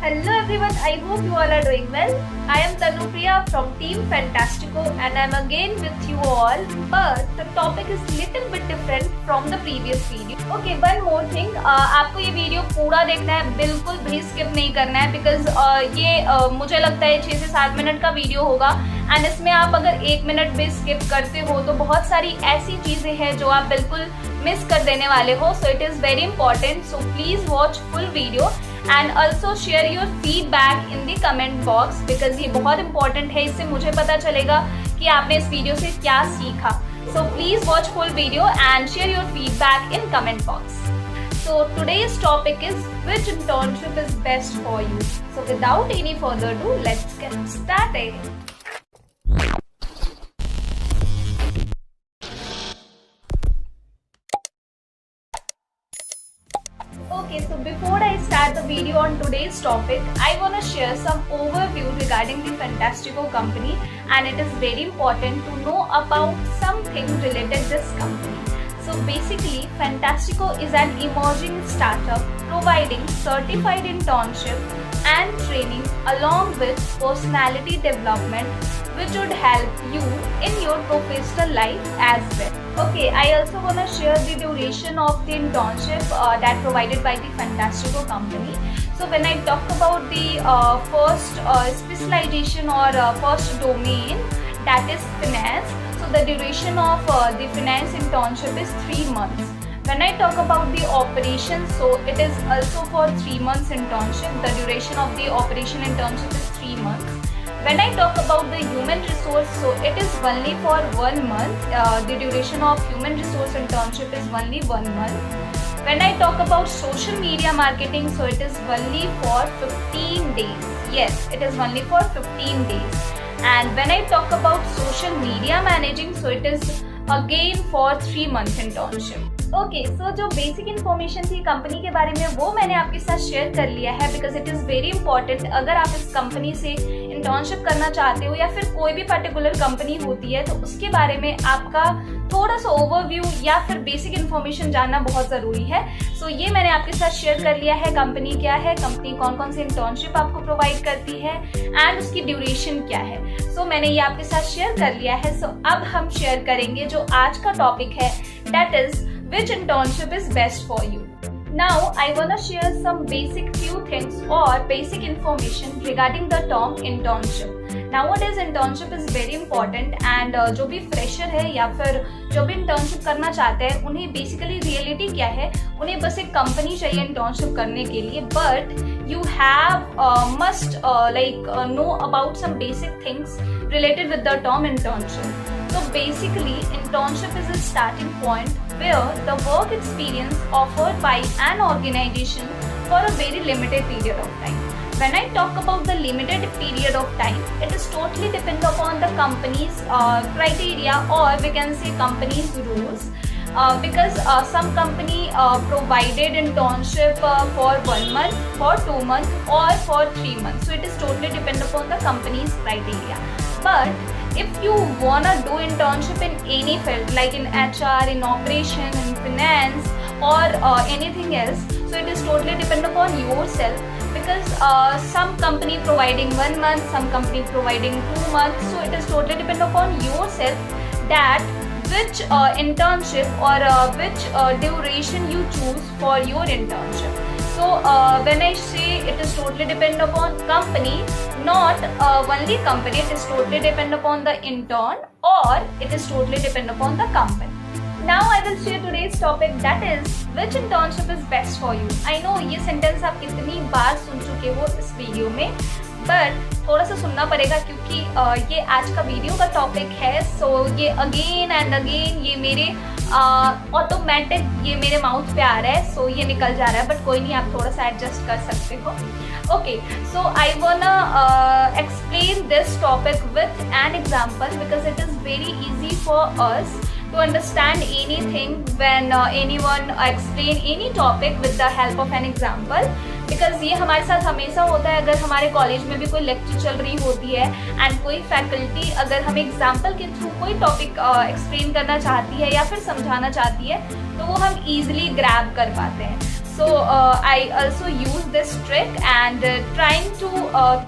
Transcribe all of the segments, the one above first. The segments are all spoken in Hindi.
Hello everyone, I hope you all are doing well. I am Tanupriya from Team Fantastico and I am again with you all, but the topic is little bit different from the previous video. Okay, one more thing, आपको ये वीडियो पूरा देखना है, बिल्कुल भी स्किप नहीं करना है बिकॉज ये मुझे लगता है 6 से 7 मिनट का वीडियो होगा एंड इसमें आप अगर 1 मिनट भी स्किप करते हो तो बहुत सारी ऐसी चीज़ें हैं जो आप बिल्कुल मिस कर देने वाले हो. सो it is very important, so please watch full video and also share your feedback in the comment box because ये बहुत इंपॉर्टेंट है. इससे मुझे पता चलेगा कि आपने इस वीडियो से क्या सीखा. So please watch full video and share your feedback in comment box. So today's topic is which internship is best for you. So without any further ado, let's get started. Okay, so before I start the video on today's topic, I want to share some overview regarding the Fantastico company, and it is very important to know about something related to this company. So basically, Fantastico is an emerging startup providing certified internship and training along with personality development which would help you in your professional life as well. Okay, I also want to share the duration of the internship that provided by the Fantastico company. So when I talk about the first specialization or first domain, that is finance. So the duration of the finance internship is 3 months. When I talk about the operations, so it is also for 3 months internship. The duration of the operation internship is 3 months. When I talk about the human resource, so it is only for 1 month. The duration of human resource internship is only 1 month. When I talk about social media marketing, so it is only for 15 days. Yes, it is only for 15 days. And when I talk about social media managing, so it is again for 3 month internship. Okay, सो जो बेसिक इन्फॉर्मेशन थी कंपनी के बारे में वो मैंने आपके साथ शेयर कर लिया है because it is very important. अगर आप इस कंपनी से इंटर्नशिप करना चाहते हो या फिर कोई भी पर्टिकुलर कंपनी होती है तो उसके बारे में आपका थोड़ा सा ओवरव्यू या फिर बेसिक इन्फॉर्मेशन जानना बहुत ज़रूरी है. सो ये मैंने आपके साथ शेयर कर लिया है. कंपनी क्या है, कंपनी कौन कौन से इंटर्नशिप आपको प्रोवाइड करती है एंड उसकी ड्यूरेशन क्या है. सो मैंने ये आपके साथ शेयर कर लिया है. सो अब हम शेयर करेंगे जो आज का टॉपिक है, that is which internship is best for you. Now I want to share some basic few things or basic information regarding the term internship. Nowadays internship is very important and जो भी fresher है या फिर जो भी internship करना चाहते हैं उन्हें basically reality क्या है, उन्हें बस एक company चाहिए internship करने के लिए, but you have must know about some basic things related with the term internship. So basically internship is a starting point where the work experience offered by an organization for a very limited period of time. When I talk about the limited period of time, it is totally depend upon the company's criteria or we can say company's rules. Because some company provided internship for 1 month, for 2 months or for 3 months. So it is totally depend upon the company's criteria. But if you wanna do internship in any field like in HR, in operation, in finance or anything else, so it is totally depend upon yourself because some company providing 1 month, some company providing 2 months. So it is totally depend upon yourself that which internship or which duration you choose for your internship. So when I say it is totally depend upon company, not only company, it is totally depend upon the intern or it is totally depend upon the company. Now I will share today's topic, that is which internship is best for you. I know ये sentence आप कितनी बार सुन चुके हो इस वीडियो में, बट थोड़ा सा सुनना पड़ेगा क्योंकि ये आज का वीडियो का टॉपिक है. सो ये अगेन एंड अगेन ये मेरे ऑटोमेटिक ये मेरे माउथ पे आ रहा है, सो ये निकल जा रहा है, बट कोई नहीं, आप थोड़ा सा एडजस्ट कर सकते हो. Okay, so I वांना explain this topic with an example because it is very easy for us to understand anything when anyone explain any topic with the help of an example. Because ये हमारे साथ हमेशा होता है. अगर हमारे कॉलेज में भी कोई लेक्चर चल रही होती है एंड कोई फैकल्टी अगर हमें एग्जाम्पल के थ्रू कोई टॉपिक एक्सप्लेन करना चाहती है या फिर समझाना चाहती है तो वो हम ईजिली ग्रैब कर पाते हैं. So I also use this trick and trying to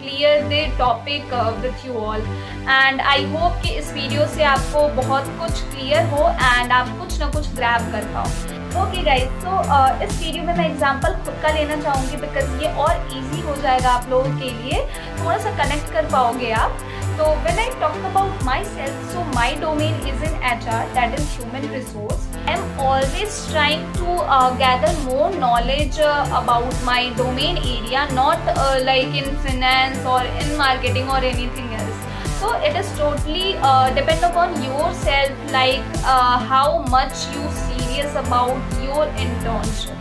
clear the topic with you all. And I hope कि इस वीडियो से आपको बहुत कुछ क्लियर हो एंड आप कुछ ना कुछ ग्रैब कर पाओ। ओके गाइज, तो इस वीडियो में मैं एग्जांपल खुद का लेना चाहूँगी बिकॉज ये और इजी हो जाएगा आप लोगों के लिए, थोड़ा सा कनेक्ट कर पाओगे आप। So when I talk about myself, so my domain is in HR, that is human resource. I'm always trying to gather more knowledge about my domain area, not like in finance or in marketing or anything else. So it is totally depend upon yourself, like how much you serious about your internship.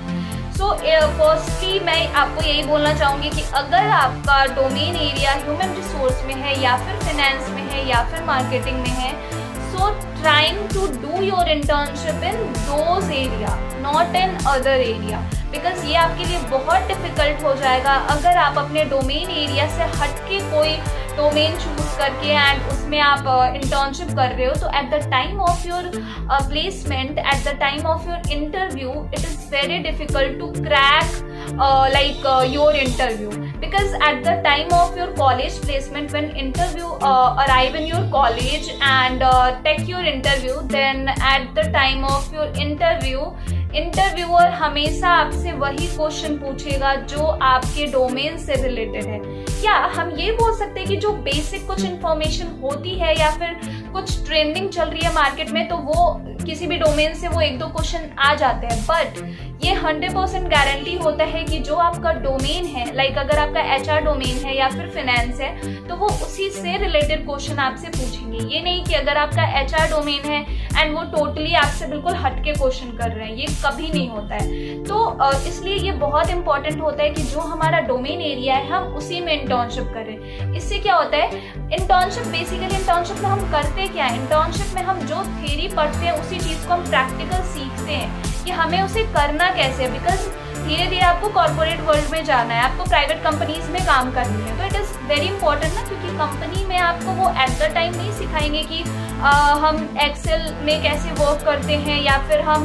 So firstly मैं आपको यही बोलना चाहूँगी कि अगर आपका डोमेन एरिया ह्यूमन रिसोर्स में है या फिर फाइनेंस में है या फिर मार्केटिंग में है, so trying to do your internship in those area, not in other area, because ये आपके लिए बहुत डिफिकल्ट हो जाएगा अगर आप अपने डोमेन एरिया से हट के कोई डोमेन चूज करके एंड उसमें आप इंटर्नशिप कर रहे हो। तो at the time of your placement, at the time of your interview, it is very difficult to crack like your interview, because at the time of your college placement, when interview arrive in your college and take your interview, then at the time of your interview, interviewer हमेशा आपसे वही क्वेश्चन पूछेगा जो आपके डोमेन से रिलेटेड है। या हम ये बोल सकते हैं कि जो बेसिक कुछ इन्फॉर्मेशन होती है या फिर कुछ ट्रेंडिंग चल रही है मार्केट में, तो वो किसी भी डोमेन से वो एक दो क्वेश्चन आ जाते हैं। बट ये 100% गारंटी होता है कि जो आपका डोमेन है, लाइक अगर आपका HR डोमेन है या फिर फाइनेंस है, तो वो उसी से रिलेटेड क्वेश्चन आपसे पूछेंगे। ये नहीं कि अगर आपका HR डोमेन है एंड वो टोटली आपसे बिल्कुल हटके क्वेश्चन कर रहे हैं, ये कभी नहीं होता है। तो इसलिए ये बहुत इंपॉर्टेंट होता है कि जो हमारा डोमेन एरिया है हम उसी में इंटर्नशिप करें। इससे क्या होता है, इंटर्नशिप बेसिकली इंटर्नशिप में हम करते क्या है, इंटर्नशिप में हम जो थ्योरी पढ़ते हैं उसी चीज़ को हम प्रैक्टिकल सीखते हैं कि हमें उसे करना कैसे है। बिकॉज धीरे धीरे आपको कॉर्पोरेट वर्ल्ड में जाना है, आपको प्राइवेट कंपनीज में काम करनी है, तो इट इज़ वेरी इंपॉर्टेंट ना, क्योंकि कंपनी में आपको वो एट द टाइम नहीं सिखाएंगे कि हम एक्सेल में कैसे वर्क करते हैं या फिर हम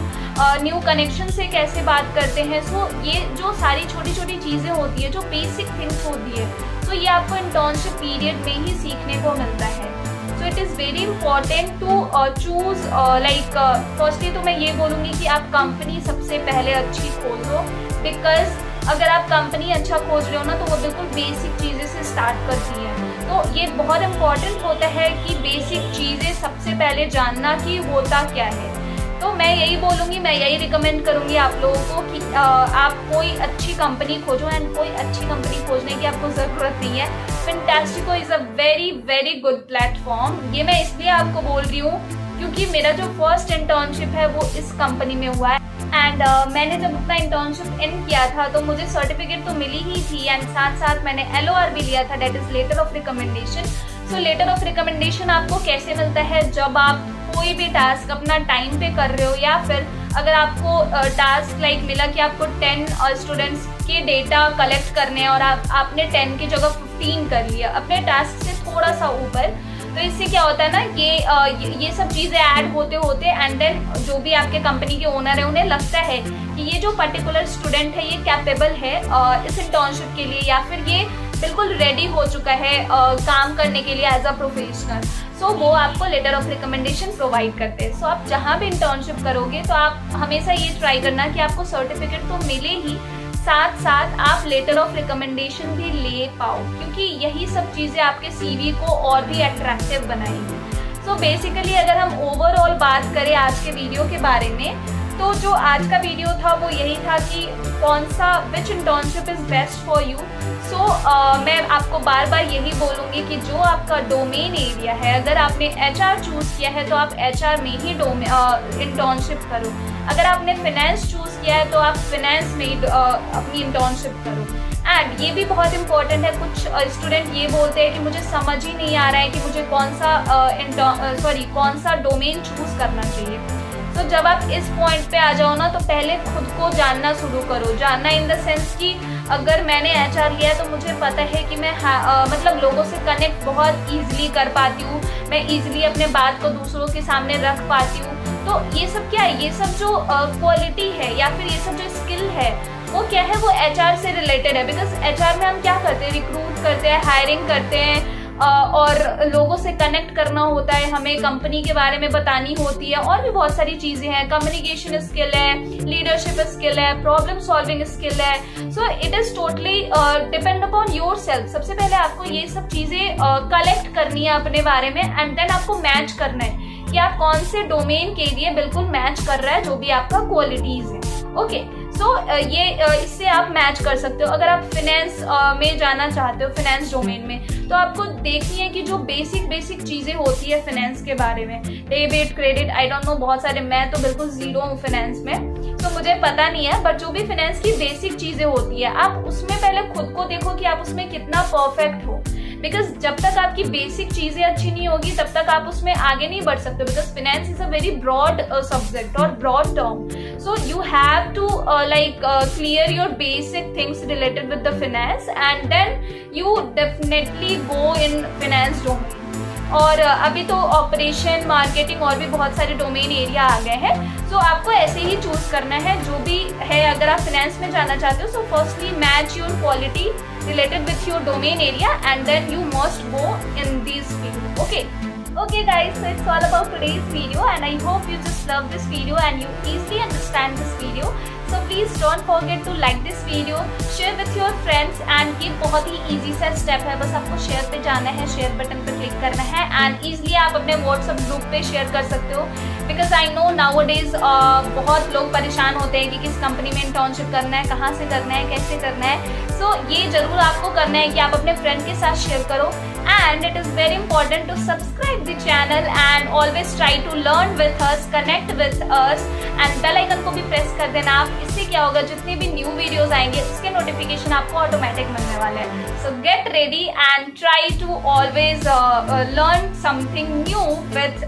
न्यू कनेक्शन से कैसे बात करते हैं। सो ये जो सारी छोटी छोटी चीज़ें होती है, जो बेसिक थिंग्स होती है, तो ये आपको इंटर्नशिप पीरियड में ही सीखने को मिलता है। So it is very important to choose like firstly तो मैं ये बोलूँगी कि आप कंपनी सबसे पहले अच्छी खोजो, बिकॉज अगर आप कंपनी अच्छा खोज रहे हो ना, तो वो बिल्कुल बेसिक चीज़ें से स्टार्ट करती है। तो ये बहुत इंपॉर्टेंट होता है कि बेसिक चीज़ें सबसे पहले जानना कि होता क्या है। तो मैं यही बोलूँगी, मैं यही रिकमेंड करूँगी आप लोगों को कि आप कोई अच्छी कंपनी खोजो, एंड कोई अच्छी कंपनी खोजने की आपको ज़रूरत नहीं है। Fantastico is a very very good platform. ये मैं इसलिए आपको बोल रही हूँ क्योंकि मेरा जो फर्स्ट इंटर्नशिप है वो इस कंपनी में हुआ है, एंड मैंने जब अपना इंटर्नशिप इन किया था तो मुझे सर्टिफिकेट तो मिली ही थी, एंड साथ साथ मैंने LOR भी लिया था, that is letter of recommendation. So letter of recommendation आपको कैसे मिलता है, जब आप कोई भी टास्क अपना टाइम पे कर रहे हो, या फिर अगर आपको टास्क लाइक मिला कि आपको 10 स्टूडेंट्स के डेटा कलेक्ट करने हैं और आपने 10 की जगह 15 कर लिया अपने टास्क से थोड़ा सा ऊपर, तो इससे क्या होता है ना, ये सब चीज़ें ऐड होते होते एंड देन जो भी आपके कंपनी के ओनर है उन्हें लगता है कि ये जो पर्टिकुलर स्टूडेंट है ये कैपेबल है इस इंटर्नशिप के लिए, या फिर ये बिल्कुल रेडी हो चुका है काम करने के लिए एज अ प्रोफेशनल। सो वो आपको लेटर ऑफ रिकमेंडेशन प्रोवाइड करते हैं। सो आप जहाँ भी इंटर्नशिप करोगे तो आप हमेशा ये ट्राई करना कि आपको सर्टिफिकेट तो मिले ही, साथ साथ आप लेटर ऑफ रिकमेंडेशन भी ले पाओ, क्योंकि यही सब चीज़ें आपके CV को और भी अट्रैक्टिव बनाएंगी। सो बेसिकली अगर हम ओवरऑल बात करें आज के वीडियो के बारे में, तो जो आज का वीडियो था वो यही था कि कौन सा which internship is best for you. So मैं आपको बार बार यही बोलूँगी कि जो आपका डोमेन एरिया है, अगर आपने HR चूज़ किया है तो आप HR में ही इंटर्नशिप करो। अगर आपने फाइनेंस चूज़ किया है तो आप फाइनेंस में ही अपनी इंटर्नशिप करो। एंड ये भी बहुत इंपॉर्टेंट है, कुछ स्टूडेंट ये बोलते हैं कि मुझे समझ ही नहीं आ रहा है कि मुझे कौन सा डोमेन चूज़ करना चाहिए। तो जब आप इस पॉइंट पे आ जाओ ना, तो पहले खुद को जानना शुरू करो। जानना इन द सेंस कि अगर मैंने HR लिया है तो मुझे पता है कि मैं मतलब लोगों से कनेक्ट बहुत ईजिली कर पाती हूँ, मैं ईजिली अपने बात को दूसरों के सामने रख पाती हूँ। तो ये सब क्या है, ये सब जो क्वालिटी है या फिर ये सब जो स्किल है वो क्या है, वो HR से रिलेटेड है। बिकॉज HR में हम क्या करते हैं, रिक्रूट करते हैं, हायरिंग करते हैं और लोगों से कनेक्ट करना होता है, हमें कंपनी के बारे में बतानी होती है, और भी बहुत सारी चीजें हैं। कम्युनिकेशन स्किल है, लीडरशिप स्किल है, प्रॉब्लम सॉल्विंग स्किल है। So it is totally depend upon your self. सबसे पहले आपको ये सब चीजें कलेक्ट करनी है अपने बारे में, एंड देन आपको मैच करना है कि आप कौन से डोमेन के लिए बिल्कुल मैच कर रहा है, जो भी आपका क्वालिटीज है। ओके, सो ये इससे आप मैच कर सकते हो। अगर आप फाइनेंस में जाना चाहते हो, फाइनेंस डोमेन में, तो आपको देखनी है कि जो बेसिक चीजें होती है फाइनेंस के बारे में, debit, credit, I don't know, बहुत सारे, मैं तो बिल्कुल जीरो हूँ फाइनेंस में, तो मुझे पता नहीं है, बट जो भी फाइनेंस की बेसिक चीजें होती है, आप उसमें पहले खुद को देखो कि आप उसमें कितना परफेक्ट हो। बिकॉज जब तक आपकी बेसिक चीजें अच्छी नहीं होगी, तब तक आप उसमें आगे नहीं बढ़ सकते। Because finance is a very broad subject और broad term, so you have to clear your basic things related with the finance, and then you definitely go in finance domain. और अभी तो ऑपरेशन, मार्केटिंग और भी बहुत सारे डोमेन एरिया आ गए हैं। सो आपको ऐसे ही चूज करना है जो भी है। अगर आप फाइनेंस में जाना चाहते हो, so firstly match your quality related with your domain area, and then you must go in these fields. Okay guys, so it's all about today's video, and I hope you just love this video and you easily understand this video. So please don't forget to like this video, share with your friends, and ये बहुत ही easy सा step है। बस आपको share पे जाना है, share बटन पे क्लिक करना है, and easily आप अपने WhatsApp ग्रुप पे share कर सकते हो। Because I know nowadays बहुत लोग परेशान होते हैं कि किस कंपनी में इंटर्नशिप करना है, कहाँ से करना है, कैसे करना है। So ये जरूर आपको करना है कि आप अपने फ्रेंड के साथ शेयर करो, and it is very important to subscribe the channel and always try to learn with us, connect with us, and bell icon को भी प्रेस कर देना आप। इससे क्या होगा, जितने भी न्यू वीडियोस आएंगे उसके नोटिफिकेशन आपको ऑटोमेटिक मिलने वाले हैं। So get ready and try to always learn something new with